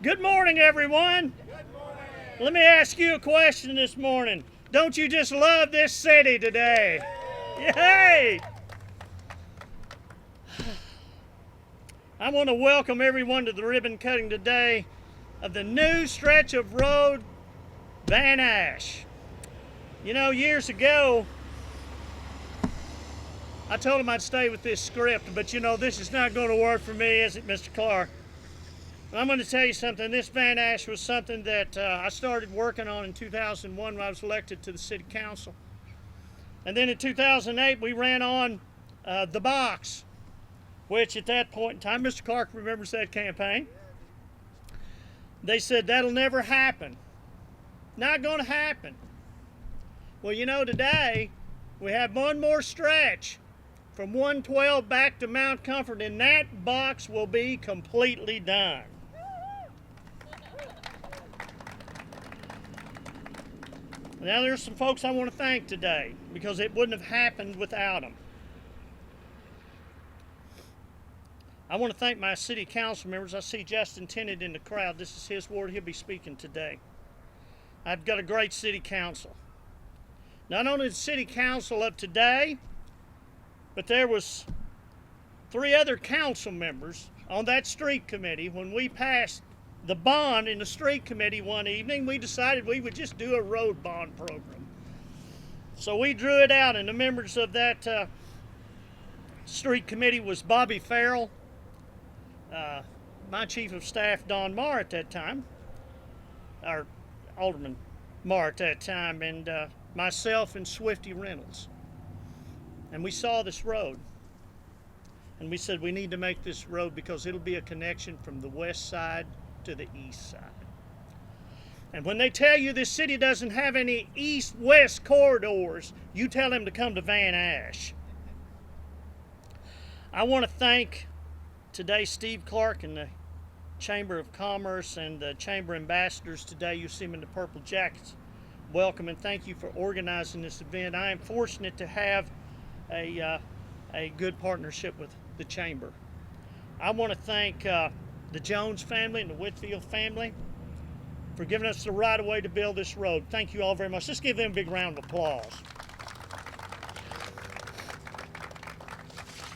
Good morning, everyone. Good morning. Let me ask you a question this morning. Don't you just love this city today? Yay! I want to welcome everyone to the ribbon cutting today of the new stretch of road, Van Ashe. You know, years ago, I told him I'd stay with this script, but you know, this is not going to work for me, is it, Mr. Clark? I'm going to tell you something. This Van Ashe was something that I started working on in 2001 when I was elected to the city council. And then in 2008, we ran on the box, which at that point in time, Mr. Clark remembers that campaign. They said, that'll never happen. Not going to happen. Well, you know, today, we have one more stretch from 112 back to Mount Comfort, and that box will be completely done. Now, there's some folks I want to thank today because it wouldn't have happened without them. I want to thank my city council members. I see Justin Tennant in the crowd. This is his ward. He'll be speaking today. I've got a great city council. Not only the city council of today, but there was 3 other council members on that street committee. When we passed the bond in the street committee one evening, we decided we would just do a road bond program. So we drew it out, and the members of that street committee was Bobby Farrell, my chief of staff, Don Marr at that time, our Alderman Marr at that time, and myself and Swifty Reynolds. And we saw this road, and we said we need to make this road because it'll be a connection from the west side to the east side. And when they tell you this city doesn't have any east-west corridors, you tell them to come to Van Ashe. I want to thank today Steve Clark and the Chamber of Commerce and the Chamber ambassadors today. You see them in the purple jackets. Welcome and thank you for organizing this event. I am fortunate to have a good partnership with the Chamber. I want to thank the Jones family and the Whitfield family for giving us the right of way to build this road. Thank you all very much. Let's give them a big round of applause.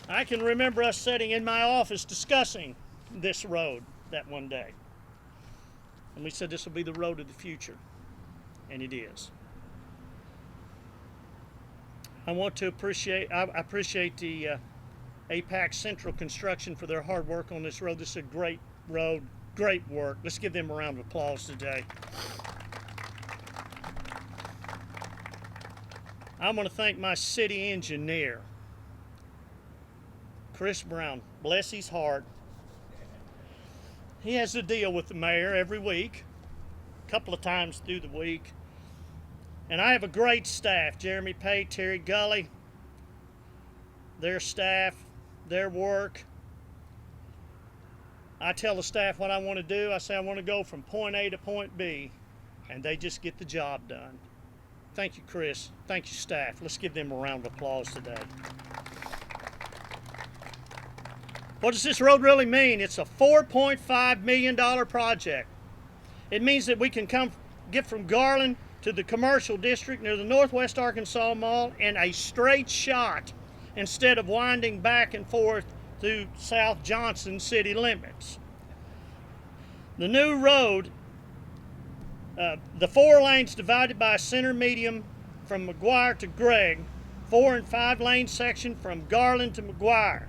I can remember us sitting in my office discussing this road that one day. And we said this will be the road of the future. And it is. I want to appreciate the APAC Central Construction for their hard work on this road. This is a great road, great work. Let's give them a round of applause today. I want to thank my city engineer, Chris Brown. Bless his heart. He has to deal with the mayor every week, a couple of times through the week. And I have a great staff, Jeremy Pay, Terry Gully, their staff, their work. I tell the staff what I want to do. I say I want to go from point A to point B, and they just get the job done. Thank you, Chris. Thank you, staff. Let's give them a round of applause today. What does this road really mean? It's a $4.5 million project. It means that we can get from Garland to the commercial district near the Northwest Arkansas Mall in a straight shot instead of winding back and forth through South Johnson city limits. The new road, the 4 lanes divided by a center median from McGuire to Gregg, 4 and 5 lane section from Garland to McGuire,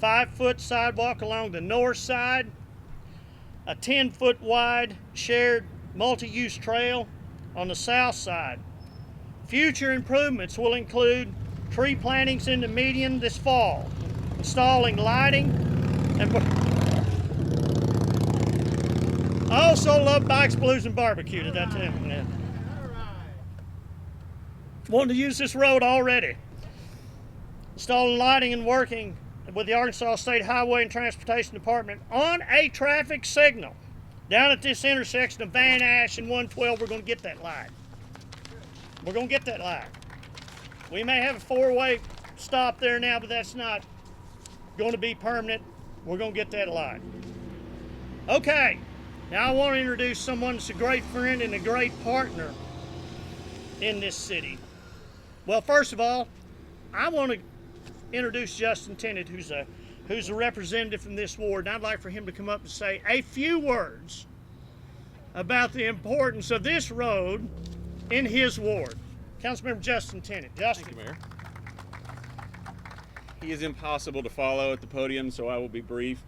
5-foot sidewalk along the north side, a 10-foot wide shared multi-use trail on the south side. Future improvements will include tree plantings in the median this fall, installing lighting, and I also love bikes, blues, and barbecue. Did that too? Yeah. Wanting to use this road already. Installing lighting and working with the Arkansas State Highway and Transportation Department on a traffic signal. Down at this intersection of Van Ashe and 112, we're going to get that light. We're going to get that light. We may have a 4-way stop there now, but that's not going to be permanent. We're going to get that light. Okay, Now I want to introduce someone that's a great friend and a great partner in this city. Well, first of all, I want to introduce Justin Tennant, who's a representative from this ward, and I'd like for him to come up and say a few words about the importance of this road in his ward. Councilmember Justin Tennant. Justin. Thank you, Mayor. He is impossible to follow at the podium, so I will be brief.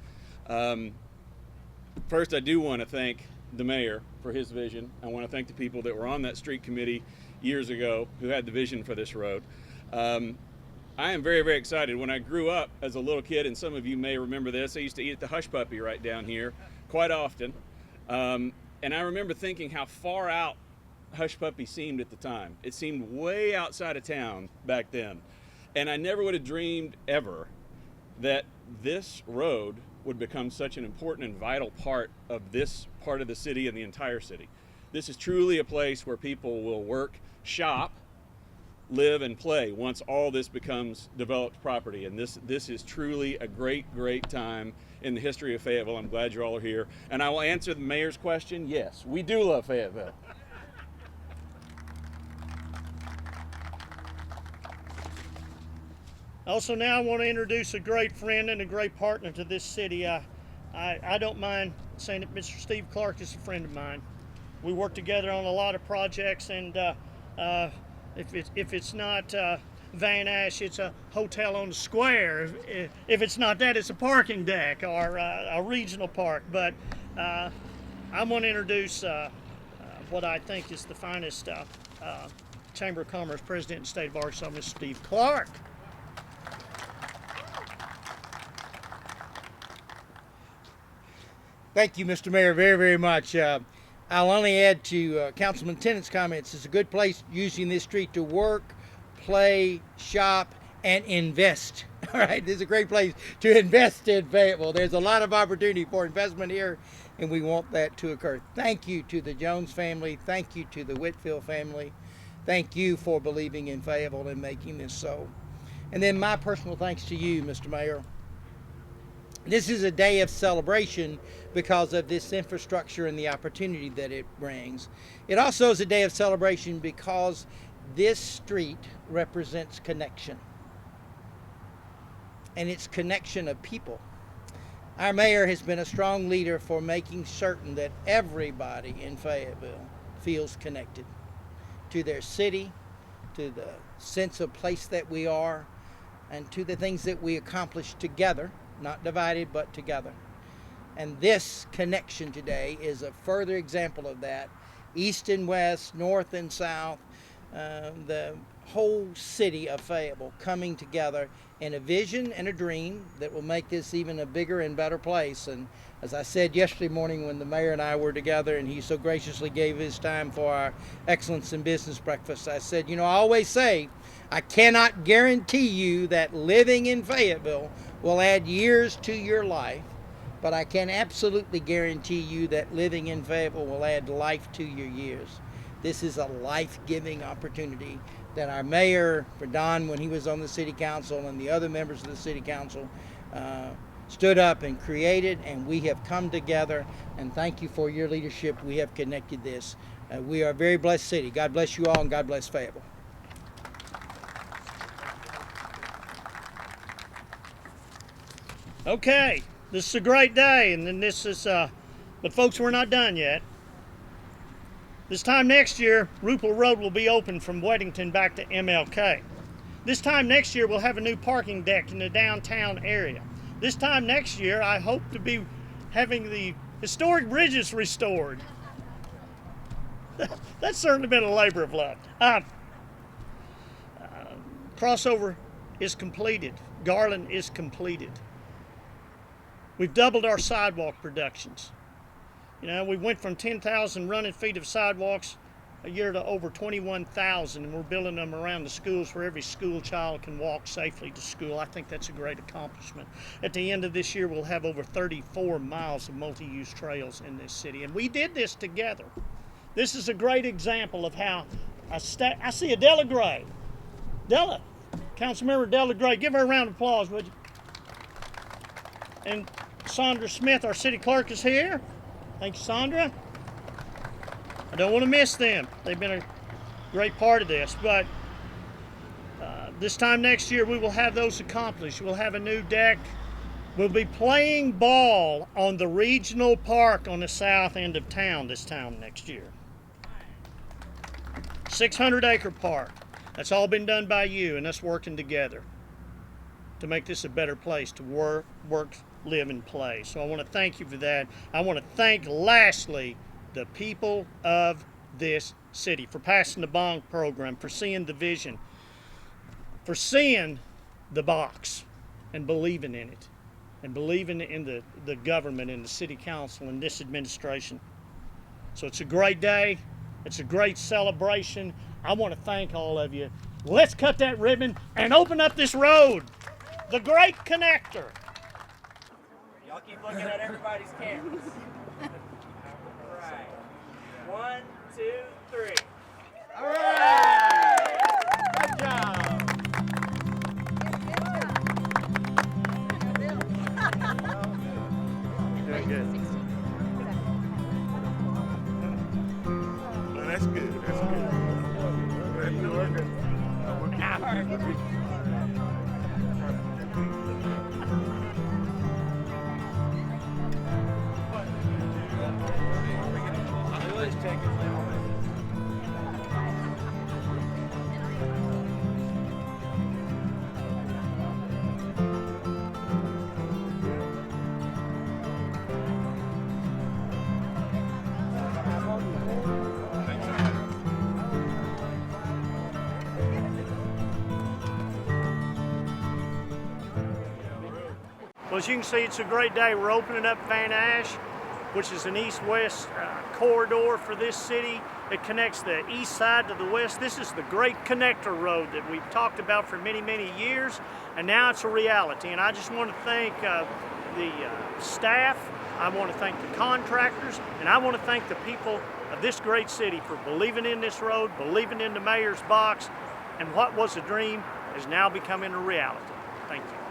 First, I do want to thank the mayor for his vision. I want to thank the people that were on that street committee years ago who had the vision for this road. I am very, very excited. When I grew up as a little kid, and some of you may remember this, I used to eat at the Hush Puppy right down here quite often. And I remember thinking how far out Hush Puppy seemed at the time. It seemed way outside of town back then. And I never would have dreamed ever that this road would become such an important and vital part of this part of the city and the entire city. This is truly a place where people will work, shop, live, and play once all this becomes developed property. And this is truly a great, great time in the history of Fayetteville. I'm glad you all are here. And I will answer the mayor's question. Yes, we do love Fayetteville. Also, now I want to introduce a great friend and a great partner to this city. I don't mind saying that Mr. Steve Clark is a friend of mine. We work together on a lot of projects, and if it's not Van Ashe, it's a hotel on the square. If it's not that, it's a parking deck or a regional park. But I want to introduce what I think is the finest Chamber of Commerce president in the state of Arkansas, Mr. Steve Clark. Thank you, Mr. Mayor, very, very much. I'll only add to Councilman Tennant's comments. It's a good place using this street to work, play, shop, and invest. All right, this is a great place to invest in Fayetteville. There's a lot of opportunity for investment here, and we want that to occur. Thank you to the Jones family. Thank you to the Whitfield family. Thank you for believing in Fayetteville and making this so. And then my personal thanks to you, Mr. Mayor. This is a day of celebration because of this infrastructure and the opportunity that it brings. It also is a day of celebration because this street represents connection. And it's connection of people. Our mayor has been a strong leader for making certain that everybody in Fayetteville feels connected to their city, to the sense of place that we are, and to the things that we accomplish together. Not divided, but together. And this connection today is a further example of that. East and west, north and south, the whole city of Fayetteville coming together in a vision and a dream that will make this even a bigger and better place. And as I said yesterday morning when the mayor and I were together and he so graciously gave his time for our Excellence in Business breakfast, I said, I always say, I cannot guarantee you that living in Fayetteville will add years to your life, but I can absolutely guarantee you that living in Fayetteville will add life to your years. This is a life-giving opportunity that our mayor, for Don when he was on the city council, and the other members of the city council stood up and created, and we have come together, and thank you for your leadership. We have connected this. We are a very blessed city. God bless you all, and God bless Fayetteville. Okay, this is a great day, and then this is, but folks, we're not done yet. This time next year, Rupel Road will be open from Weddington back to MLK. This time next year, we'll have a new parking deck in the downtown area. This time next year, I hope to be having the historic bridges restored. That's certainly been a labor of love. Crossover is completed. Garland is completed. We've doubled our sidewalk productions. We went from 10,000 running feet of sidewalks a year to over 21,000, and we're building them around the schools where every school child can walk safely to school. I think that's a great accomplishment. At the end of this year, we'll have over 34 miles of multi-use trails in this city, and we did this together. This is a great example of how I see Adela Gray. Della, Councilmember Della Gray, give her a round of applause, would you? And Sandra Smith, our city clerk, is here. Thank you, Sandra. I don't want to miss them. They've been a great part of this, but this time next year we will have those accomplished. We'll have a new deck. We'll be playing ball on the regional park on the south end of town this time next year. 600-acre park. That's all been done by you and us working together to make this a better place to work, live, and play. So I want to thank you for that. I want to thank, lastly, the people of this city for passing the bond program, for seeing the vision, for seeing the box and believing in it, and believing in the government and the city council and this administration. So it's a great day. It's a great celebration. I want to thank all of you. Let's cut that ribbon and open up this road, the Great Connector. Y'all keep looking at everybody's cameras. All right. 1, 2, 3. All right. Good job. Very good. Well, that's good. That's good. Well, as you can see, it's a great day. We're opening up Van Ashe, which is an east-west corridor for this city. It connects the east side to the west. This is the Great Connector Road that we've talked about for many, many years, and now it's a reality. And I just want to thank the staff, I want to thank the contractors, and I want to thank the people of this great city for believing in this road, believing in the mayor's box, and what was a dream is now becoming a reality. Thank you.